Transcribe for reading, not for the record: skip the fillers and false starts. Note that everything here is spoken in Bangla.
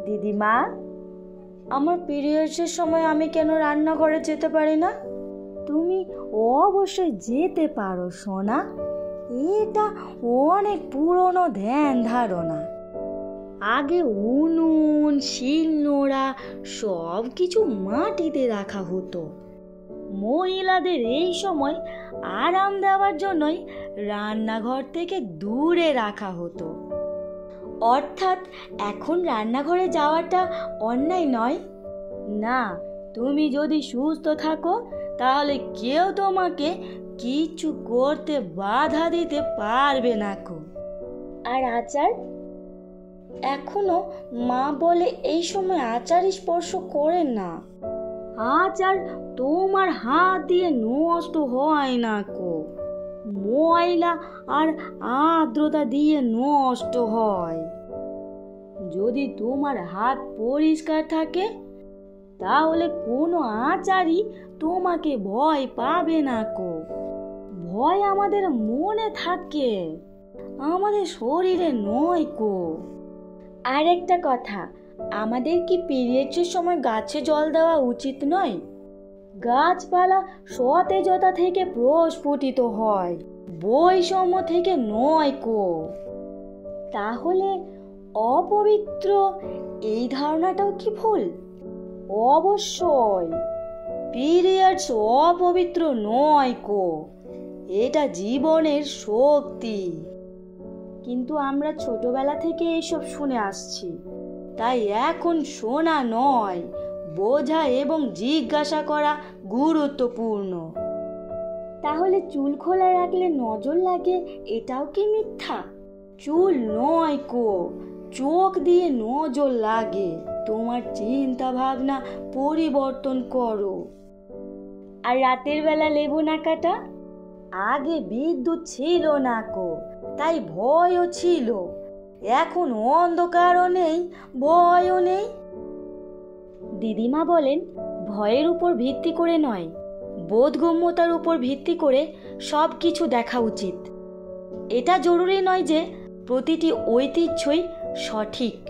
দিদিমা, আমার পিরিয়ডসের সময় আমি কেন রান্নাঘরে যেতে পারি না? তুমি অবশ্যই যেতে পারো সোনা, এটা অনেক পুরনো ধ্যান ধারণা। আগে উনুন, শিলনোড়া সব কিছু মাটিতে রাখা হতো। মহিলাদের এই সময় আরাম দেওয়ার জন্যই রান্নাঘর থেকে দূরে রাখা হতো। অর্থাৎ এখন রান্নাঘরে যাওয়াটা অন্যায় নয় না। তুমি যদি সুস্থ থাকো তাহলে কেউ তোমাকে কিছু করতে বাধা দিতে পারবে না কো। আর আচার? এখনো মা বলে এই সময় আচার স্পর্শ করেন না। আচার তোমার হাত দিয়ে নষ্ট হয় না কো, ময়লা আর আর্দ্রতা দিয়ে নষ্ট হয়। যদি তোমার হাত পরিষ্কার থাকে তাহলে কোনো আচারই তোমাকে ভয় পাবে না কো। ভয় আমাদের মনে থাকে, আমাদের শরীরে নয় কো। আর একটা কথা, আমাদের কি পিরিয়ডসের সময় গাছে জল দেওয়া উচিত নয়? গাছপালা সতেজতা থেকে প্রস্ফুটিত হয়, বৈষম্য থেকে নয় কো। তাহলে অপবিত্র এই ধারণাটাও কি ভুল? অবশ্যই পিরিয়ডস অপবিত্র নয় কো, এটা জীবনের শক্তি। কিন্তু আমরা ছোটবেলা থেকে এইসব শুনে আসছি, তাই এখন শোনা নয়, বোঝা এবং জিজ্ঞাসা করা গুরুত্বপূর্ণ। তাহলে চুল খোলা রাখলে নজর লাগে, এটাও কি মিথ্যা? চুল নয় কো, চোখ দিয়ে নজর লাগে। তোমার চিন্তা ভাবনা পরিবর্তন করো। আর রাতের বেলা লেবু না কাটা? আগে বিদ্যুৎ ছিল না কো, তাই ভয়ও ছিল। এখন অন্ধকারও নেই, ভয়ও নেই। দিদিমা বলেন, ভয়ের উপর ভিত্তি করে নয়, বোধগম্যতার উপর ভিত্তি করে সব কিছু দেখা উচিত। এটা জরুরি নয় যে প্রতিটি ঐতিহ্যই সঠিক।